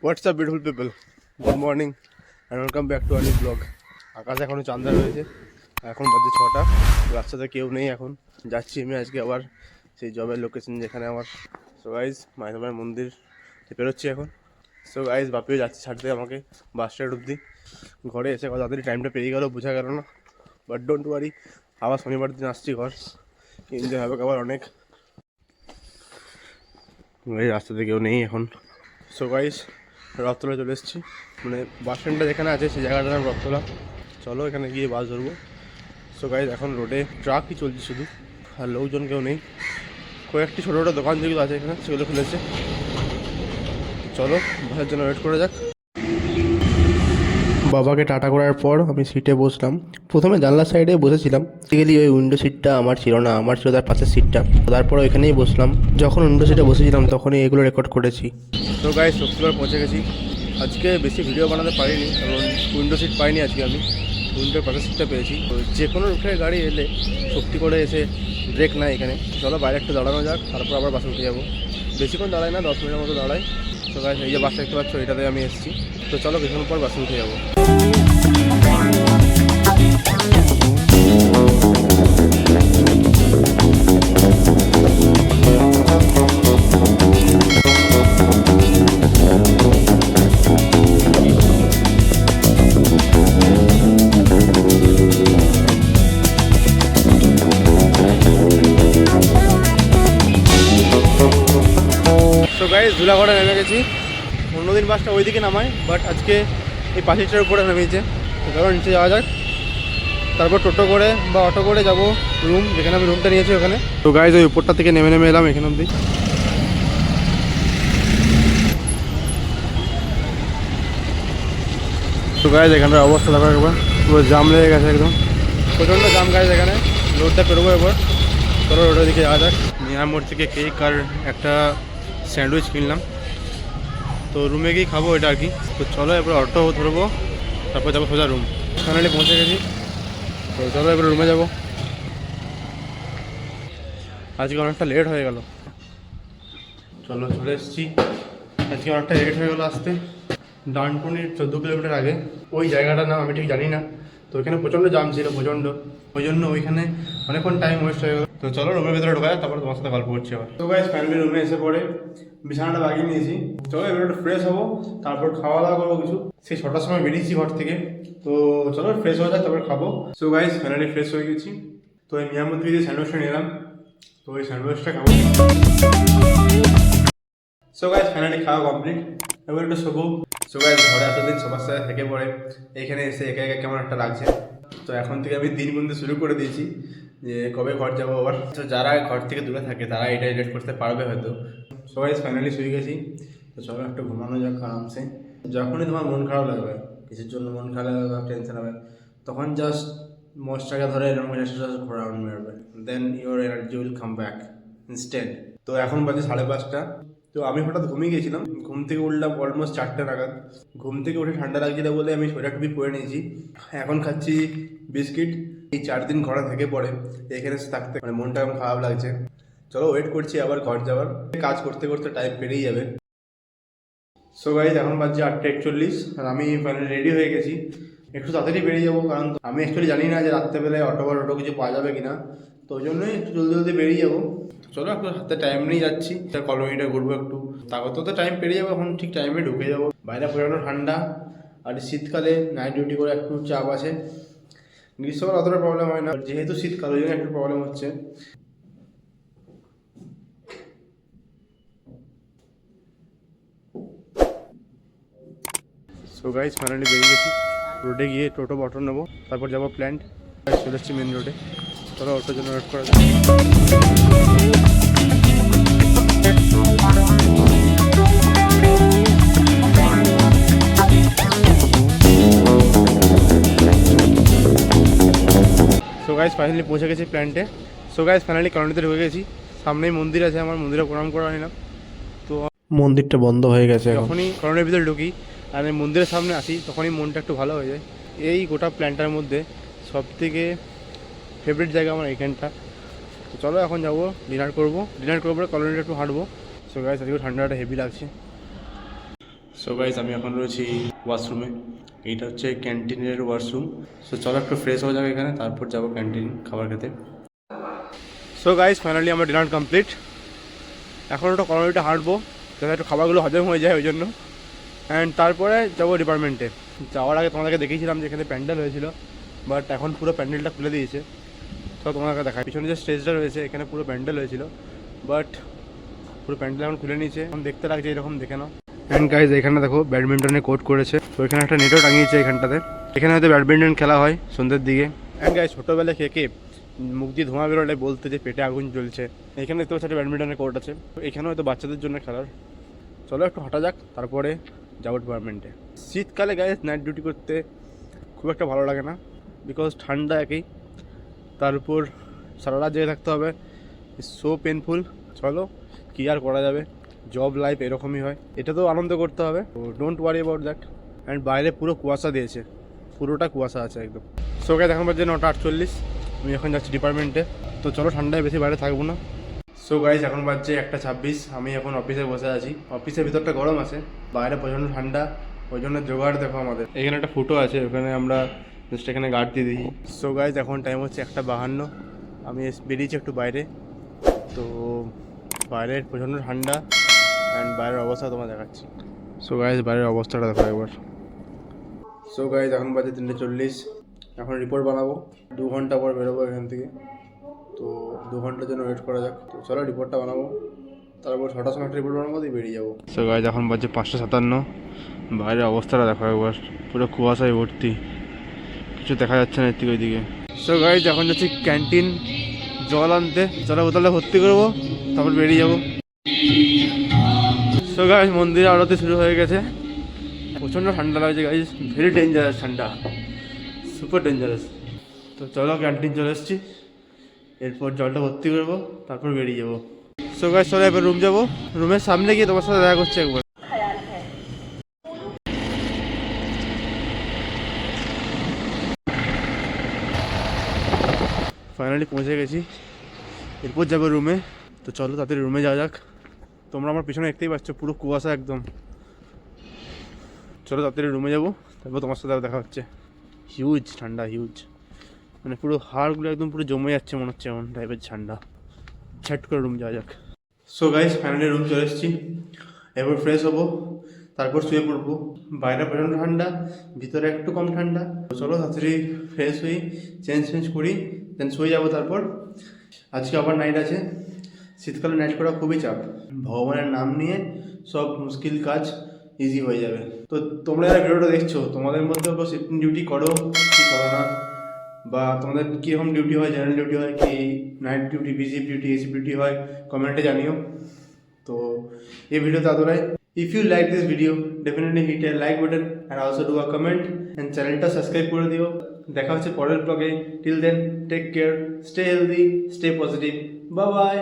What's up beautiful people, good morning and welcome back to আনি blog. আকাশে এখনও চাঁদা রয়েছে, এখন বাজে 6টা। রাস্তাতে কেউ নেই, এখন যাচ্ছি আমি আজকে আবার সেই জবের লোকেশন যেখানে আমার। সো গাইজ মাইনামার মন্দির বেরোচ্ছি এখন। সো গাইজ বাপিও যাচ্ছে ছাড়তে আমাকে বাস স্ট্যান্ড অব্দি। ঘরে এসে কথা তাড়াতাড়ি টাইমটা পেরিয়ে গেল, বোঝা গেল না। বাট ডোন্ট ওয়ারি, আবার শনিবার দিন আসছি ঘর, এনজয় হবে আবার অনেক। এই রাস্তাতে কেউ নেই এখন। সো গাইজ রথতলা চলে এসেছি, মানে বাস স্ট্যান্ডটা যেখানে আছে সেই জায়গাটার নাম রথতলা। চলো এখানে গিয়ে বাস ধরবো। সো গাইজ এখন রোডে ট্রাকই চলছে শুধু, আর লোকজন কেউ নেই। কয়েকটি ছোটো ছোটো দোকান যেগুলো আছে এখানে সেগুলো খুলেছে। চলো বাসের জন্য ওয়েট করে যাক। বাবাকে টাটা করার পর আমি সিটে বসলাম। প্রথমে জানলার সাইডে বসেছিলাম, বেসিক্যালি ওই উইন্ডো সিটটা আমার ছিল না, আমার ছিল তার পাশের সিটটা। তারপর ওইখানেই বসলাম। যখন উইন্ডো সিটে বসেছিলাম তখনই এগুলো রেকর্ড করেছি। তো গাইজ শক্তিগড় পৌঁছে গেছি। আজকে বেশি ভিডিও বানাতে পারিনি, কারণ উইন্ডো সিট পাইনি আজকে আমি, উইন্ডোর পাশের সিটটা পেয়েছি। তো যে কোনো রুটের গাড়ি এলে শক্তি করে এসে ব্রেক নাই এখানে। চলো বাইরে একটু দাঁড়ানো যাক, তারপর আবার বাসে উঠে যাবো। বেশিক্ষণ দাঁড়াই না, 10 মিনিটের মতো দাঁড়াই। তো গাইজ এই যে বাসটা দেখতে পাচ্ছ, এটাতে আমি এসেছি। তো চলো কিছুক্ষণ পর বাসে উঠে যাবো। তো গাইজ ধুলাগড়ে নেমে গেছি। অন্যদিন বাসটা ওইদিকে নামায়, বাট আজকে এই পাঁচিলটার উপরে নেমেছে। তো চলো নিচে যাওয়া যাক, তারপর টোটো করে বা অটো করে যাব রুম, যেখানে আমি রুমটা নিয়েছি ওখানে। তো গাইজ ওই উপরটা থেকে নেমে নেমে এলাম এখানে অবধি। তো গাইজ এখানটার অবস্থা দেখো একবার, পুরো জাম লেগে গেছে একদম, প্রচণ্ড জাম গাইজ এখানে। রোডটা পেরোবো এবার, চলো রোডের দিকে যাওয়া যাক। মিয়ামোড় থেকে কেক আর একটা স্যান্ডউইচ কিনলাম, তো রুমে গিয়ে খাবো এটা আর কি। তো চলো এবার অটো ধরবো, তারপর যাবো সোজা রুম। ফাইনালি পৌঁছে গেছি, তো চলো এবার রুমে যাবো। আজকে অনেকটা লেট হয়ে গেল। চলো চলে এসেছি, আজকে অনেকটা লেট হয়ে গেলো আসতে। ডানকুনির 14 কিলোমিটার আগে, ওই জায়গাটার নাম আমি ঠিক জানি না। তো ওইখানে প্রচণ্ড জাম ছিল, প্রচণ্ড, ওই জন্য ওইখানে অনেকক্ষণ টাইম ওয়েস্ট হয়ে গেল। তো চলো রুমের ভেতরে ঢোকা, তারপর তোমার সাথে গল্প করছি আবার। তো গাইজ ফাইনালি রুমে এসে পড়ে বিছানাটা বাগিয়ে নিয়েছি। চলো এবার একটু ফ্রেশ হবো, তারপর খাওয়া দাওয়া করবো কিছু। সেই 6টার সময় বেরিয়েছি ঘর থেকে, তো চলো ফ্রেশ হয়ে যাক, তারপর খাবো। সো গাইজ ফাইনালি ফ্রেশ হয়ে গেছি। তো এই মিয়ামোর থেকে যে স্যান্ডউইচটা নিলাম, তো ওই স্যান্ডউইচটা খাবো। সো গাইজ ফাইনালি খাওয়া কমপ্লিট, এবার একটু শোবো। সো গাইজ ঘরে এতদিন সবার সাথে থেকে পড়ে এখানে এসে একা একা কেমন একটা লাগছে। তো এখন থেকে আমি দিন গুনতে শুরু করে দিয়েছি যে কবে ঘর যাবো আবার। তো যারা ঘর থেকে দূরে থাকে তারা এটা রিলেট করতে পারবে হয়তো। সো গাইজ ফাইনালি শুয়ে গেছি, তো চলো একটু ঘুমানো যাক আরামসে। যখনই তোমার মন খারাপ লাগবে, কিছুর জন্য মন খারাপ লাগবে, টেনশন হবে, তখন জাস্ট মশটাকে ধরে এরকম ঘোরাউন্ড মারবে, then your energy will come back instant. তো এখন বাজে 5:30। তো আমি হঠাৎ ঘুমিয়ে গেছিলাম, ঘুম থেকে উঠলাম অলমোস্ট 4টে নাগাদ। ঘুম থেকে উঠে ঠান্ডা লাগছিল বলে আমি সোয়েটার টুপি পরে নিয়েছি। এখন খাচ্ছি বিস্কিট। এই 4 দিন ঘরে থেকে পড়ে এখানে থাকতে মানে মনটা এখন খারাপ লাগছে। চলো ওয়েট করছি আবার ঘর যাওয়ার, কাজ করতে করতে টাইম পেরিয়ে যাবে। সো গাইজ এখন বাজছে 8:41, আর আমি ফাইনালি রেডি হয়ে গেছি। একটু তাড়াতাড়ি বেরিয়ে যাবো, কারণ আমি অ্যাকচুয়ালি জানি না যে রাত্রেবেলায় অটো বা টোটো কিছু পাওয়া যাবে কিনা। তো ওই জন্যই একটু জলদি জলদি বেরিয়ে যাবো। চলো একটু হাতে টাইম নিয়ে যাচ্ছি, কলোনিটা ঘুরবো একটু, তারপর তো টাইম পেরিয়ে যাবো। এখন ঠিক টাইমে ঢুকে যাবো। বাইরে প্রচণ্ড ঠান্ডা, আর শীতকালে নাইট ডিউটি করে একটু চাপ আছে। গ্রীষ্মকালে অতটা প্রবলেম হয় না, যেহেতু শীতকাল ওই জন্য একটু প্রবলেম হচ্ছে। সো গাইজ ফাইনালি বেরিয়ে গেছি, রোডে গিয়ে টোটো বা অটো নেবো, তারপর যাবো প্ল্যান্ট। চলে এসেছি মেন রোডে, চলো অটোর জন্য ওয়েট করা যায়। সো গাইজ ফাইনালি পৌঁছে গেছি প্ল্যান্টে। সো গাইজ ফাইনালি কলোনিতে ঢুকে গেছি। সামনেই মন্দির আছে, আমার মন্দিরে প্রণাম করে নিলাম। তো মন্দিরটা বন্ধ হয়ে গেছে, যখনই কলোনির ভিতরে ঢুকি আর আমি মন্দিরের সামনে আসি তখনই মনটা একটু ভালো হয়ে যায়। এই গোটা প্ল্যানটার মধ্যে সবথেকে ফেভারিট জায়গা আমার এইখানটা। তো চলো এখন যাবো ডিনার করবো, ডিনার করার পরে কলোনিটা একটু হাঁটবো। সো গাইস আজকে ঠান্ডাটা হেভি লাগছে। সো গাইজ আমি এখন রয়েছি ওয়াশরুমে। এইটা হচ্ছে ক্যান্টিনের ওয়াশরুম। সো চলো একটু ফ্রেশ হয়ে যাবে এখানে, তারপর যাবো ক্যান্টিন খাবার খেতে। সো গাইজ ফাইনালি আমার ডিনার কমপ্লিট। এখন একটু কলোনিটা হাঁটবো যাতে একটু খাবারগুলো হজম হয়ে যায়, ওই জন্য। অ্যান্ড তারপরে যাবো ডিপার্টমেন্টে। যাওয়ার আগে তোমাদেরকে দেখিয়েছিলাম যে এখানে প্যান্ডেল হয়েছিল, বাট এখন পুরো প্যান্ডেলটা খুলে দিয়েছে। তো তোমাদেরকে দেখায় পিছনে যে স্টেজটা রয়েছে, এখানে পুরো প্যান্ডেল হয়েছিল, বাট পুরো প্যান্ডেল এখন খুলে নিয়েছে। এখন দেখতে লাগছে এরকম, দেখে নাও। অ্যান্ড গাইজ এখানে দেখো ব্যাডমিন্টনের কোর্ট করেছে, তো এখানে একটা নেটও টাঙিয়েছে এখানটাতে। এখানে হয়তো ব্যাডমিন্টন খেলা হয় সন্ধ্যের দিকে। অ্যান্ড গাইজ ছোটোবেলায় খেয়ে মুখ দিয়ে ধোঁয়া বেরোলে বলতে যে পেটে আগুন জ্বলছে। এখানে দেখতে পাচ্ছি একটা ব্যাডমিন্টনের কোর্ট আছে, এখানে হয়তো বাচ্চাদের জন্য খেলার। চলো একটু হাঁটা যাক, তারপরে যাবো ডিপার্টমেন্টে। শীতকালে গাইজ নাইট ডিউটি করতে খুব একটা ভালো লাগে না, বিকজ ঠান্ডা একই, তার উপর সারা রাত জেগে থাকতে হবে, সো পেনফুল। চলো কী আর করা যাবে, জব লাইফ এরকমই হয়, এটা তো আনন্দ করতে হবে। তো don't worry about that. And বাইরে পুরো কুয়াশা দিয়েছে, পুরোটা কুয়াশা আছে একদম। সো গাইজ এখন বাজে 9:48, আমি এখন যাচ্ছি ডিপার্টমেন্টে। তো চলো ঠান্ডায় বেশি বাইরে থাকবো না। সো গাইজ এখন বাজছে 1:26, আমি এখন অফিসে বসে আছি। অফিসের ভিতরটা গরম আছে, বাইরে প্রচণ্ড ঠান্ডা, ওই জন্য জোগাড় দেখো আমাদের এখানে একটা ফুটো আছে, ওখানে আমরা জাস্ট এখানে গার্ড দিয়ে দিই। সো গাইজ এখন টাইম হচ্ছে 1:52, আমি বেরিয়েছি একটু বাইরে। তো বাইরের প্রচণ্ড ঠান্ডা, অ্যান্ড বাইরের অবস্থা তোমার দেখাচ্ছি। সো গাইজ বাইরের অবস্থাটা দেখো একবার। সো গাইজ এখন বাজে 3:40, এখন রিপোর্ট বানাবো, 2 ঘন্টা পর বেরোবো এখান থেকে। তো 2 ঘন্টার জন্য ওয়েট করা যাক। তো চলো রিপোর্টটা বানাবো, তারপর 6টার সময় রিপোর্ট বানাবো, দিয়ে বেরিয়ে যাবো। সো গাইজ এখন বাজে 5:57, বাইরের অবস্থাটা দেখো একবার, পুরো কুয়াশায় ভর্তি, কিছু দেখা যাচ্ছে না এদিকে ওইদিকে। সো গাইজ এখন যাচ্ছি ক্যান্টিন জল আনতে, জলের বোতলটা ভর্তি করবো, তারপর বেরিয়ে যাবো। সো গাইজ মন্দিরে আরতি শুরু হয়ে গেছে, প্রচণ্ড ঠান্ডা লাগছে গাইজ, ভেরি ডেঞ্জারাস ঠান্ডা, সুপার ডেঞ্জারাস। তো চলো ক্যান্টিন চলে এসেছি, এরপর জলটা ভর্তি করবো, তারপর বেরিয়ে যাবো। সো গাইজ চলো এবার রুম যাবো, রুমের সামনে গিয়ে তোমার সাথে দেখা করছি একবার। ফাইনালি পৌঁছে গেছি, এরপর যাবো রুমে। তো চলো তাড়াতাড়ি রুমে যাওয়া যাক। তোমরা আমার পিছনে দেখতেই পাচ্ছ পুরো কুয়াশা একদম। চলো তাড়াতাড়ি রুমে যাবো, তারপর তোমার সাথে দেখা হচ্ছে। হিউজ ঠান্ডা, হিউজ, মানে পুরো হাড়গুলো একদম পুরো জমে যাচ্ছে মনে হচ্ছে, এমন টাইপের ঠান্ডা। ছ্যাট করে রুম যাওয়া যাক। সো গাইজ ফাইনালি রুম চলে এসেছি, এবার ফ্রেশ হবো, তারপর শুয়ে পড়বো। বাইরে প্রচণ্ড ঠান্ডা, ভিতরে একটু কম ঠান্ডা। চলো তাড়াতাড়ি ফ্রেশ হই, চেঞ্জ করি, দেন শুয়ে যাবো। তারপর আজকে আবার নাইট আছে। শীতকালে নাইট করা খুবই চাপ, ভগবানের নাম নিয়ে সব মুশকিল কাজ ইজি হয়ে যাবে। তো তোমরা যারা ভিডিওটা দেখছো, তোমাদের মধ্যেও কেউ শিফটিং ডিউটি করো কি করো না, বা তোমাদের কীরকম ডিউটি হয়, জেনারেল ডিউটি হয় কি নাইট ডিউটি, বিজিপ ডিউটি, এসি ডিউটি হয়, কমেন্টে জানিও। তো এই ভিডিওতে এতটাই। If you like this video definitely hit a like button and also do a comment and চ্যানেলটা সাবস্ক্রাইব করে দিও। দেখা হচ্ছে পরের ব্লগে, till then take care, stay healthy, stay positive, bye by.